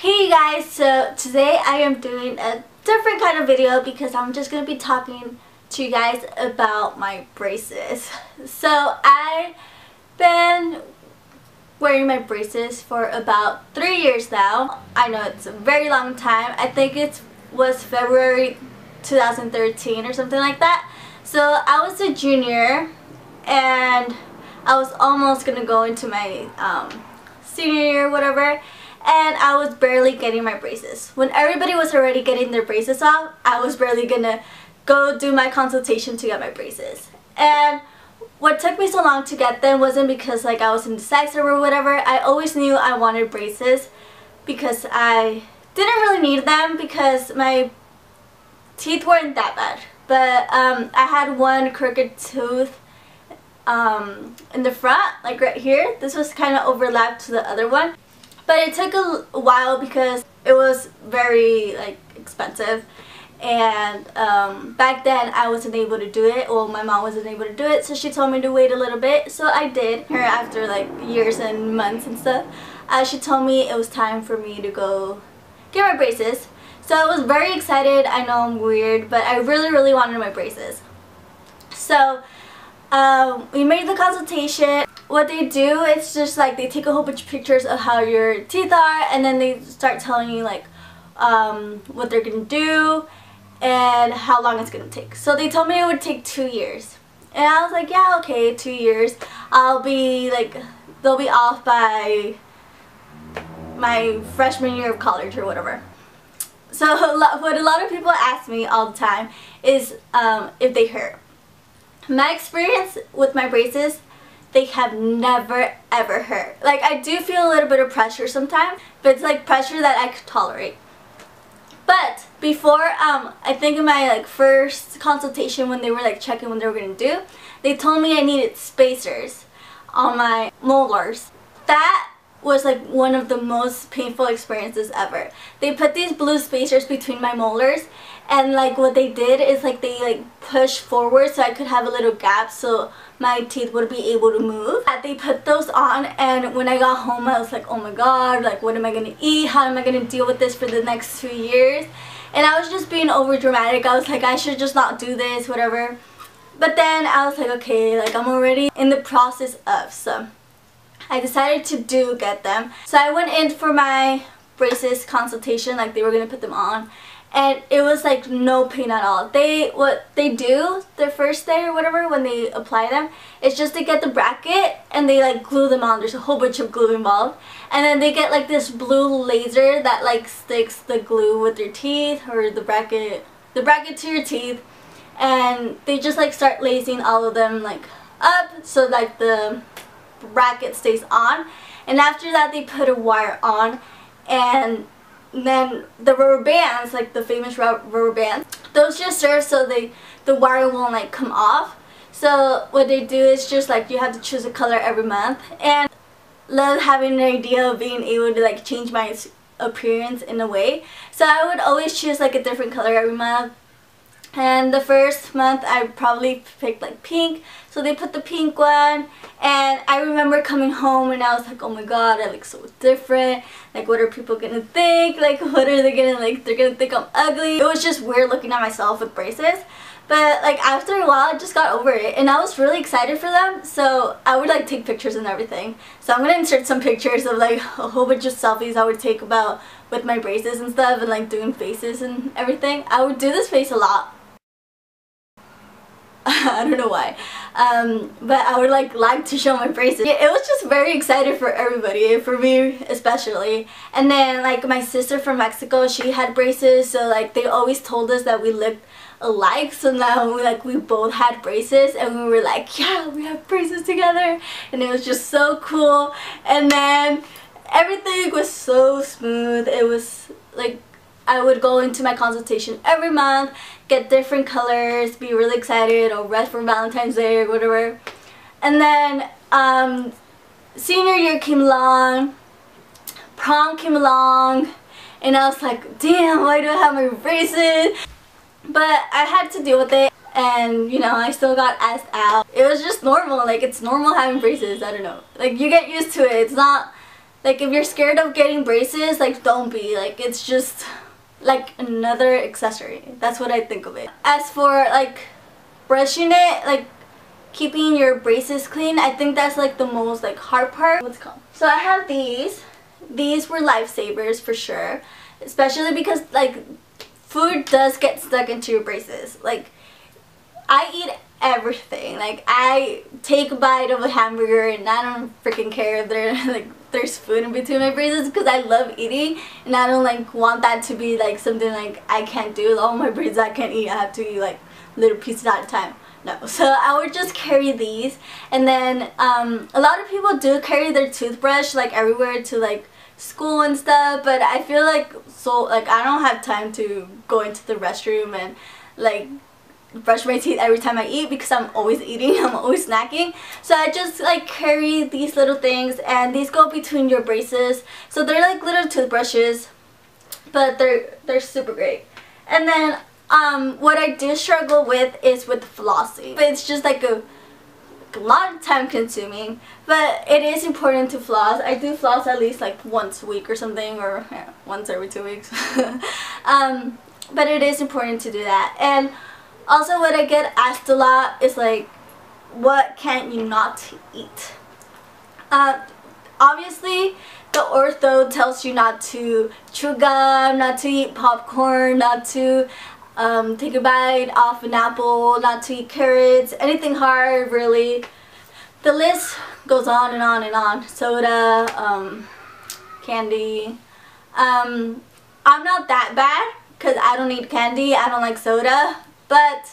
Hey guys, so today I am doing a different kind of video because I'm just going to be talking to you guys about my braces. So I've been wearing my braces for about 3 years now. I know it's a very long time. I think it was February 2013 or something like that. So I was a junior and I was almost going to go into my senior year or whatever. And I was barely getting my braces. When everybody was already getting their braces off, I was barely gonna go do my consultation to get my braces. And what took me so long to get them wasn't because like I was indecisive or whatever. I always knew I wanted braces because I didn't really need them because my teeth weren't that bad. But I had one crooked tooth in the front, like right here. This was kind of overlapped to the other one. But it took a while because it was very expensive, and back then I wasn't able to do it. Well, my mom wasn't able to do it, so she told me to wait a little bit. So I did. Her after like years and months and stuff, she told me it was time for me to go get my braces. So I was very excited. I know I'm weird, but I really wanted my braces. So we made the consultation. What they do is just like they take a whole bunch of pictures of how your teeth are, and then they start telling you like what they're gonna do and how long it's gonna take. So they told me it would take 2 years, and I was like, yeah, okay, 2 years. I'll be like, they'll be off by my freshman year of college or whatever. So what a lot of people ask me all the time is if they hurt. My experience with my braces, they have never ever hurt. Like, I do feel a little bit of pressure sometimes, but it's like pressure that I could tolerate. But before, I think in my first consultation when they were checking what they were gonna do, they told me I needed spacers on my molars. That was one of the most painful experiences ever. They put these blue spacers between my molars, and what they did is they pushed forward so I could have a little gap so my teeth would be able to move. They put those on, and when I got home I was like, oh my god, what am I gonna eat? How am I gonna deal with this for the next 2 years? And I was just being over dramatic. I was like, I should just not do this, whatever. But then I was like, okay, I'm already in the process of, so I decided to get them. So I went in for my braces consultation, they were gonna put them on, and it was no pain at all. What they do their first day or whatever when they apply them is just they get the bracket and they glue them on. There's a whole bunch of glue involved, and then they get this blue laser that sticks the glue with your teeth, or the bracket to your teeth, and they just start lacing all of them up so the bracket stays on. And after that they put a wire on, and then the rubber bands, the famous rubber bands, those just serve so the wire won't come off. So what they do is just you have to choose a color every month, and love having an idea of being able to change my appearance in a way. So I would always choose a different color every month. And the first month I probably picked pink, so they put the pink one, and I remember coming home and I was like, oh my god, I look so different. What are people gonna think? What are they gonna they're gonna think I'm ugly. It was just weird looking at myself with braces. But after a while I just got over it, and I was really excited for them, so I would take pictures and everything. So I'm gonna insert some pictures of a whole bunch of selfies I would take with my braces and stuff, and doing faces and everything. I would do this face a lot. I don't know why, but I would like to show my braces. It was just very excited for everybody, for me especially. And then my sister from Mexico, she had braces, so they always told us that we looked alike. So now we both had braces, and we were like, yeah, we have braces together, and it was just so cool. And then everything was so smooth. It was I would go into my consultation every month, get different colors, be really excited, or rest for Valentine's Day or whatever. And then senior year came along, prom came along, and I was like, damn, why do I have my braces? But I had to deal with it, and I still got asked out. It was just normal. It's normal having braces. I don't know. You get used to it. It's not like if you're scared of getting braces, like don't be. Like it's just like another accessory. That's what I think of it. As for like brushing it, like keeping your braces clean, I think that's like the most like hard part. What's it called? So I have these. These were lifesavers for sure, especially because like food does get stuck into your braces. Like I eat everything. Like I take a bite of a hamburger and I don't freaking care if there's food in between my braces, because I love eating and I don't like want that to be like something like I can't do. All my braces I can't eat. I have to eat like little pieces at a time. No. So I would just carry these, and then a lot of people do carry their toothbrush like everywhere to like school and stuff, but I feel like I don't have time to go into the restroom and like brush my teeth every time I eat, because I'm always eating, I'm always snacking. So I just like carry these little things, and these go between your braces. So they're like little toothbrushes, but they're super great. And then what I do struggle with is with flossing, but it's just like a lot of time consuming, but it is important to floss. I do floss at least like once a week or something, or yeah, once every 2 weeks. But it is important to do that. And also what I get asked a lot is like, what can't you not eat? Obviously the ortho tells you not to chew gum, not to eat popcorn, not to take a bite off an apple, not to eat carrots, anything hard really. The list goes on and on and on. Soda, candy. I'm not that bad because I don't eat candy, I don't like soda, but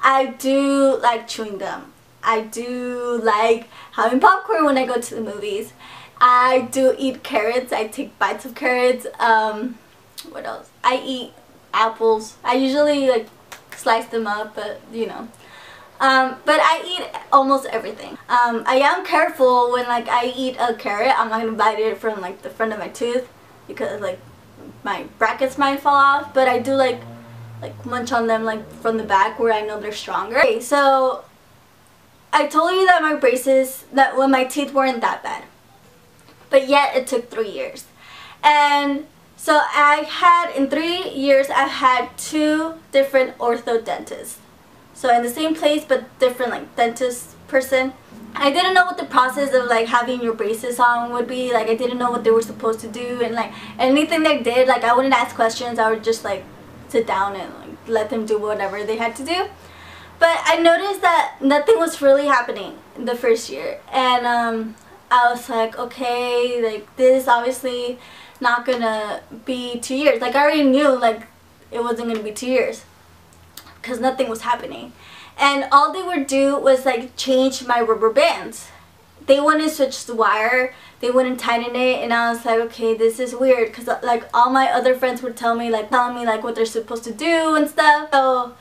I do like chewing gum. I do like having popcorn when I go to the movies. I do eat carrots, I take bites of carrots. What else? I eat apples. I usually like slice them up, but you know. But I eat almost everything. I am careful when like I eat a carrot. I'm not gonna bite it from like the front of my tooth, because like my brackets might fall off. But I do like munch on them like from the back where I know they're stronger. Okay, so I told you that my braces, that when my teeth weren't that bad, but yet it took 3 years. And so I had, in 3 years, I've had 2 different orthodontists. So in the same place, but different like dentist person. I didn't know what the process of like having your braces on would be. Like I didn't know what they were supposed to do, and like anything they did, like I wouldn't ask questions. I would just like sit down and like let them do whatever they had to do. But I noticed that nothing was really happening in the first year, and I was like, okay, like this is obviously not gonna be 2 years. Like I already knew like it wasn't gonna be 2 years, because nothing was happening. And all they would do was like change my rubber bands. They wouldn't switch the wire, they wouldn't tighten it, and I was like, okay, this is weird, because like all my other friends would telling me like what they're supposed to do and stuff. So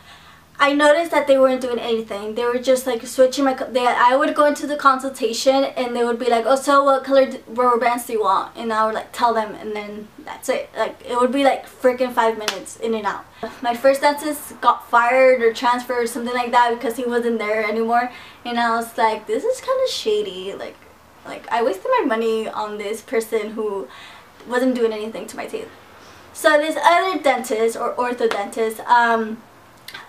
I noticed that they weren't doing anything. They were just like switching I would go into the consultation and they would be like, oh, so what color rubber bands do you want? And I would like tell them, and then that's it. Like it would be like freaking 5 minutes in and out. My first dentist got fired or transferred or something like that because he wasn't there anymore, and I was like, this is kind of shady. Like I wasted my money on this person who wasn't doing anything to my teeth. So this other dentist or orthodontist,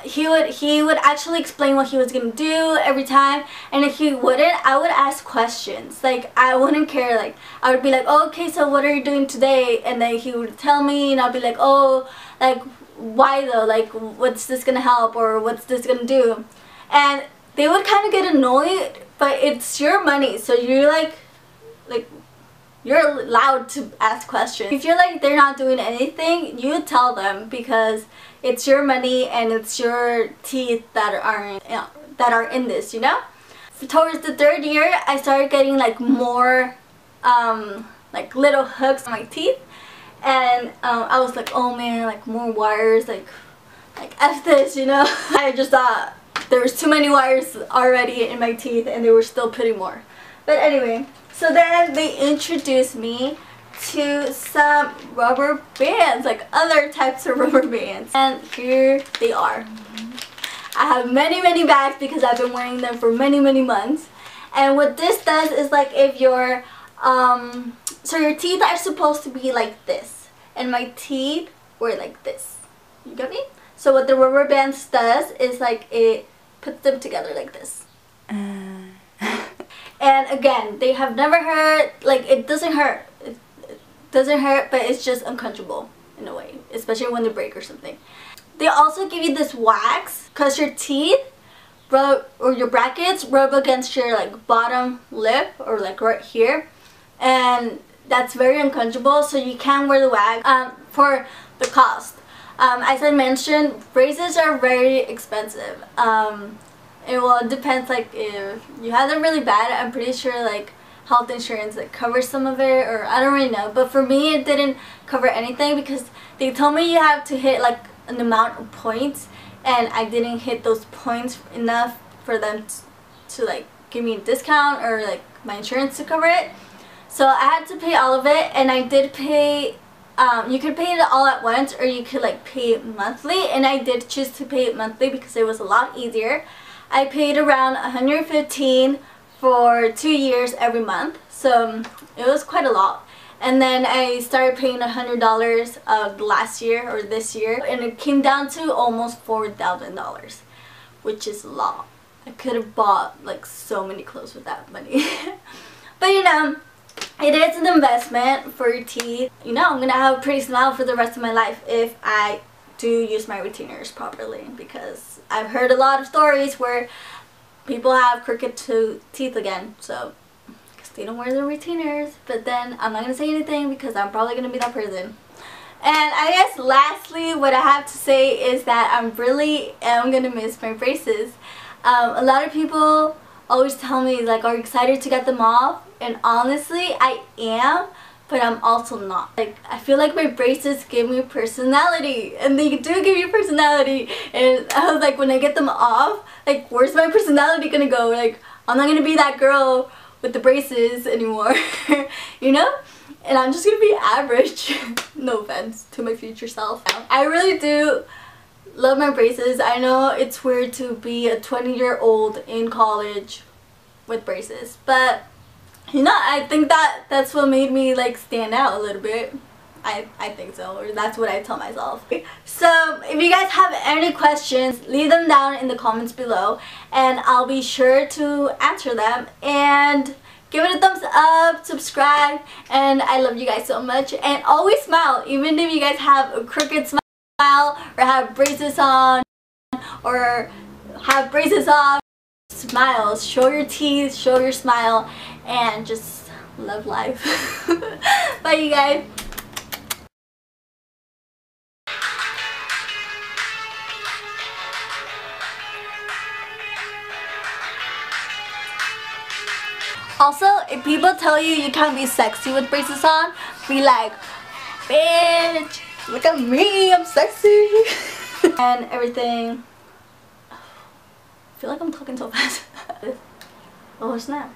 he would actually explain what he was gonna do every time, and if he wouldn't, I would ask questions. Like I wouldn't care. Like I would be like, oh, okay, so what are you doing today? And then he would tell me, and I'll be like, oh, like why though? Like what's this gonna help, or what's this gonna do? And they would kind of get annoyed, but it's your money, so you're like you're allowed to ask questions. If you're like they're not doing anything, you tell them, because it's your money and it's your teeth that are in this, you know? Towards the 3rd year, I started getting like more like little hooks on my teeth, and I was like, oh man, like more wires, like F this, you know? I just thought there was too many wires already in my teeth and they were still putting more. But anyway, so then they introduced me to some rubber bands, like other types of rubber bands, and here they are. I have many bags because I've been wearing them for many months. And what this does is like if your So your teeth are supposed to be like this, and my teeth were like this. You get me? So what the rubber bands does is like it puts them together like this. And again, they have never hurt. Like, it doesn't hurt. It doesn't hurt, but it's just uncomfortable in a way, especially when they break or something. They also give you this wax because your teeth rub, or your brackets rub against your like bottom lip or like right here, and that's very uncomfortable, so you can wear the wax. For the cost, as I mentioned, braces are very expensive. It depends, like if you have them really bad, I'm pretty sure like health insurance like covers some of it, or I don't really know, but for me it didn't cover anything because they told me you have to hit like an amount of points, and I didn't hit those points enough for them to like give me a discount or like my insurance to cover it. So I had to pay all of it, and I did pay, you could pay it all at once or you could like pay it monthly, and I did choose to pay it monthly because it was a lot easier. I paid around $115 for 2 years every month, so it was quite a lot. And then I started paying $100 last year or this year, and it came down to almost $4,000, which is a lot. I could have bought like so many clothes with that money. But you know, it is an investment for your teeth. You know, I'm gonna have a pretty smile for the rest of my life if I do use my retainers properly, because I've heard a lot of stories where people have crooked teeth again, so because they don't wear their retainers. But then I'm not gonna say anything because I'm probably gonna be that person. And I guess lastly, what I have to say is that I really am gonna miss my braces. A lot of people always tell me like, are you excited to get them off? And honestly, I am, but I'm also not. Like, I feel like my braces give me personality, and they do give you personality. And I was like, when I get them off, like, where's my personality gonna go? Like, I'm not gonna be that girl with the braces anymore, you know? And I'm just gonna be average. No offense to my future self. I really do love my braces. I know it's weird to be a 20-year-old in college with braces, but you know, I think that's what made me like stand out a little bit. I think so, or that's what I tell myself. So if you guys have any questions, leave them down in the comments below, and I'll be sure to answer them. And give it a thumbs up, subscribe, and I love you guys so much. And always smile, even if you guys have a crooked smile or have braces on or have braces off. Smile, show your teeth, show your smile, and just love life. Bye, you guys. Also, if people tell you you can't be sexy with braces on, be like, bitch, look at me, I'm sexy. And everything. I feel like I'm talking so fast. Oh snap.